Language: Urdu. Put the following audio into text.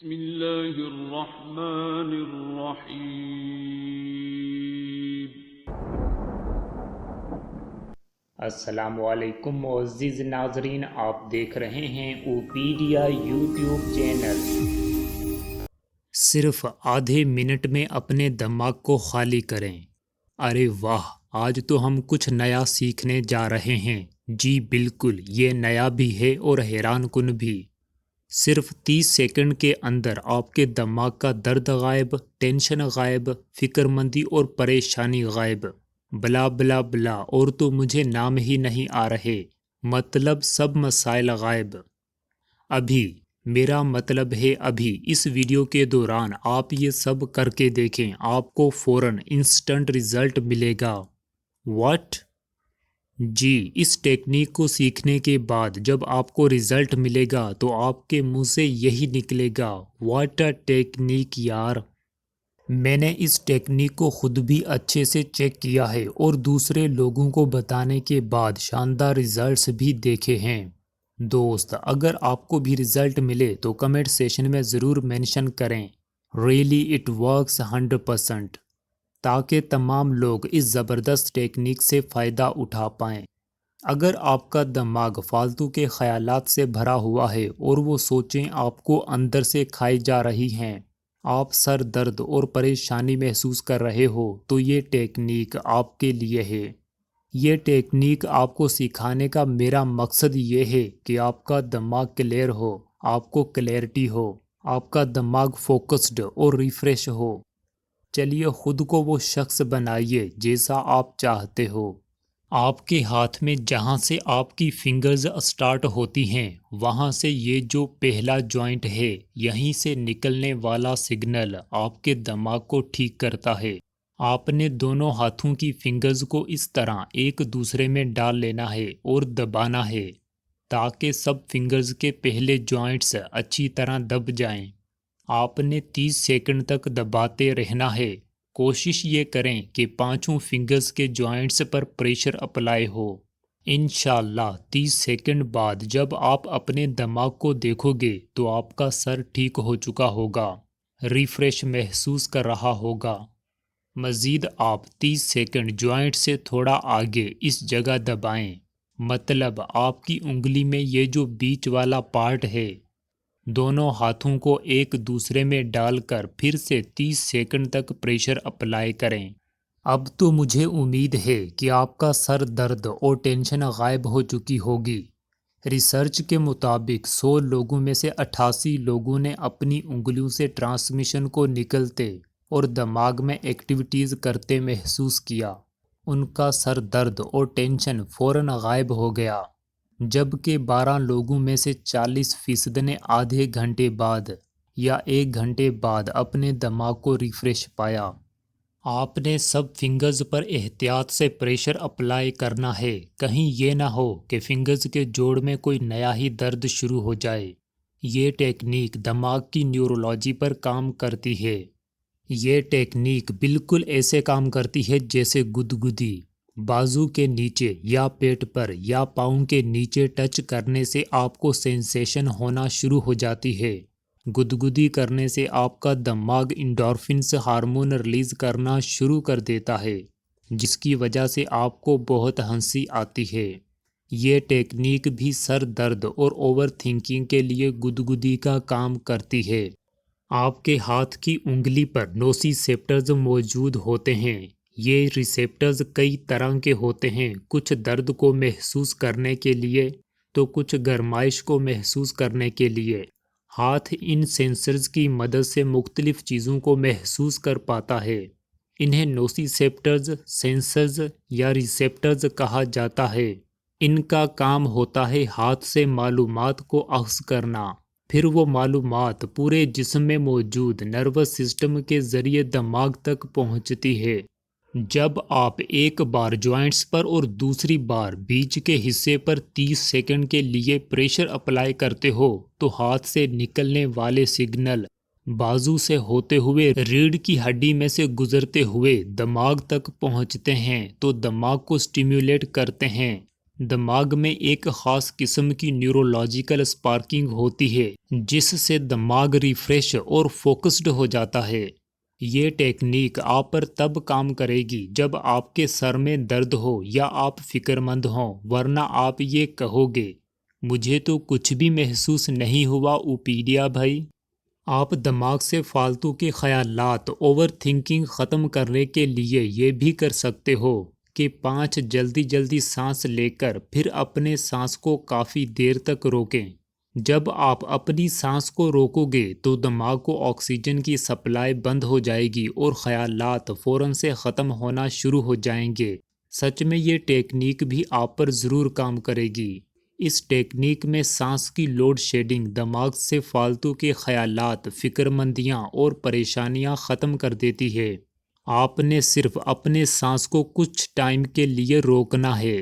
بسم اللہ الرحمن الرحیم۔ السلام علیکم معزز ناظرین، آپ دیکھ رہے ہیں اوپیڈیا یوٹیوب چینل۔ صرف آدھے منٹ میں اپنے دماغ کو خالی کریں۔ ارے واہ، آج تو ہم کچھ نیا سیکھنے جا رہے ہیں۔ جی بالکل، یہ نیا بھی ہے اور حیران کن بھی۔ صرف 30 سیکنڈ کے اندر آپ کے دماغ کا درد غائب، ٹینشن غائب، فکر مندی اور پریشانی غائب، بلا بلا بلا، اور تو مجھے نام ہی نہیں آ رہے، مطلب سب مسائل غائب۔ ابھی، میرا مطلب ہے ابھی اس ویڈیو کے دوران آپ یہ سب کر کے دیکھیں، آپ کو فوراً انسٹنٹ رزلٹ ملے گا۔ واٹ؟ جی، اس ٹیکنیک کو سیکھنے کے بعد جب آپ کو رزلٹ ملے گا تو آپ کے منہ سے یہی نکلے گا، واٹ اے ٹیکنیک یار! میں نے اس ٹیکنیک کو خود بھی اچھے سے چیک کیا ہے اور دوسرے لوگوں کو بتانے کے بعد شاندار رزلٹس بھی دیکھے ہیں۔ دوست، اگر آپ کو بھی رزلٹ ملے تو کمنٹ سیشن میں ضرور مینشن کریں، ریئلی اٹ ورکس 100%، تاکہ تمام لوگ اس زبردست ٹیکنیک سے فائدہ اٹھا پائیں۔ اگر آپ کا دماغ فالتو کے خیالات سے بھرا ہوا ہے اور وہ سوچیں آپ کو اندر سے کھائی جا رہی ہیں، آپ سر درد اور پریشانی محسوس کر رہے ہو، تو یہ ٹیکنیک آپ کے لیے ہے۔ یہ ٹیکنیک آپ کو سکھانے کا میرا مقصد یہ ہے کہ آپ کا دماغ کلیئر ہو، آپ کو کلیئرٹی ہو، آپ کا دماغ فوکسڈ اور ریفریش ہو۔ چلیے خود کو وہ شخص بنائیے جیسا آپ چاہتے ہو۔ آپ کے ہاتھ میں جہاں سے آپ کی فنگرز اسٹارٹ ہوتی ہیں، وہاں سے یہ جو پہلا جوائنٹ ہے، یہیں سے نکلنے والا سگنل آپ کے دماغ کو ٹھیک کرتا ہے۔ آپ نے دونوں ہاتھوں کی فنگرز کو اس طرح ایک دوسرے میں ڈال لینا ہے اور دبانا ہے، تاکہ سب فنگرز کے پہلے جوائنٹس اچھی طرح دب جائیں۔ آپ نے 30 سیکنڈ تک دباتے رہنا ہے۔ کوشش یہ کریں کہ 5 فنگرز کے جوائنٹس پر پریشر اپلائی ہو۔ انشاءاللہ 30 سیکنڈ بعد جب آپ اپنے دماغ کو دیکھو گے تو آپ کا سر ٹھیک ہو چکا ہوگا، ریفریش محسوس کر رہا ہوگا۔ مزید آپ 30 سیکنڈ جوائنٹ سے تھوڑا آگے اس جگہ دبائیں، مطلب آپ کی انگلی میں یہ جو بیچ والا پارٹ ہے، دونوں ہاتھوں کو ایک دوسرے میں ڈال کر پھر سے 30 سیکنڈ تک پریشر اپلائی کریں۔ اب تو مجھے امید ہے کہ آپ کا سر درد اور ٹینشن غائب ہو چکی ہوگی۔ ریسرچ کے مطابق 100 لوگوں میں سے 88 لوگوں نے اپنی انگلیوں سے ٹرانسمیشن کو نکلتے اور دماغ میں ایکٹیویٹیز کرتے محسوس کیا۔ ان کا سر درد اور ٹینشن فوراً غائب ہو گیا، جبکہ 12 لوگوں میں سے 40% نے آدھے گھنٹے بعد یا 1 گھنٹے بعد اپنے دماغ کو ریفریش پایا۔ آپ نے سب فنگرز پر احتیاط سے پریشر اپلائی کرنا ہے، کہیں یہ نہ ہو کہ فنگرز کے جوڑ میں کوئی نیا ہی درد شروع ہو جائے۔ یہ ٹیکنیک دماغ کی نیورولوجی پر کام کرتی ہے۔ یہ ٹیکنیک بالکل ایسے کام کرتی ہے جیسے گدگدی۔ بازو کے نیچے یا پیٹ پر یا پاؤں کے نیچے ٹچ کرنے سے آپ کو سینسیشن ہونا شروع ہو جاتی ہے۔ گدگدی کرنے سے آپ کا دماغ انڈورفنس ہارمون ریلیز کرنا شروع کر دیتا ہے، جس کی وجہ سے آپ کو بہت ہنسی آتی ہے۔ یہ ٹیکنیک بھی سر درد اور اوور تھنکنگ کے لیے گدگدی کا کام کرتی ہے۔ آپ کے ہاتھ کی انگلی پر نوسیسیپٹرز موجود ہوتے ہیں۔ یہ ریسیپٹرز کئی طرح کے ہوتے ہیں، کچھ درد کو محسوس کرنے کے لیے تو کچھ گرمائش کو محسوس کرنے کے لیے۔ ہاتھ ان سینسرز کی مدد سے مختلف چیزوں کو محسوس کر پاتا ہے۔ انہیں نوسیسیپٹرز، سینسرز یا ریسیپٹرز کہا جاتا ہے۔ ان کا کام ہوتا ہے ہاتھ سے معلومات کو اخذ کرنا، پھر وہ معلومات پورے جسم میں موجود نروس سسٹم کے ذریعے دماغ تک پہنچتی ہے۔ جب آپ ایک بار جوائنٹس پر اور دوسری بار بیچ کے حصے پر 30 سیکنڈ کے لیے پریشر اپلائی کرتے ہو تو ہاتھ سے نکلنے والے سگنل بازو سے ہوتے ہوئے ریڑھ کی ہڈی میں سے گزرتے ہوئے دماغ تک پہنچتے ہیں تو دماغ کو سٹیمیولیٹ کرتے ہیں، دماغ میں ایک خاص قسم کی نیورولوجیکل سپارکنگ ہوتی ہے جس سے دماغ ریفریش اور فوکسڈ ہو جاتا ہے۔ یہ ٹیکنیک آپ پر تب کام کرے گی جب آپ کے سر میں درد ہو یا آپ فکر مند ہوں، ورنہ آپ یہ کہو گے مجھے تو کچھ بھی محسوس نہیں ہوا اوپیڈیا بھائی۔ آپ دماغ سے فالتو کے خیالات اوور تھنکنگ ختم کرنے کے لیے یہ بھی کر سکتے ہو کہ 5 جلدی سانس لے کر پھر اپنے سانس کو کافی دیر تک روکیں۔ جب آپ اپنی سانس کو روکو گے تو دماغ کو آکسیجن کی سپلائی بند ہو جائے گی اور خیالات فوراً سے ختم ہونا شروع ہو جائیں گے۔ سچ میں یہ ٹیکنیک بھی آپ پر ضرور کام کرے گی۔ اس ٹیکنیک میں سانس کی لوڈ شیڈنگ دماغ سے فالتو کے خیالات، فکر مندیاں اور پریشانیاں ختم کر دیتی ہے۔ آپ نے صرف اپنے سانس کو کچھ ٹائم کے لیے روکنا ہے۔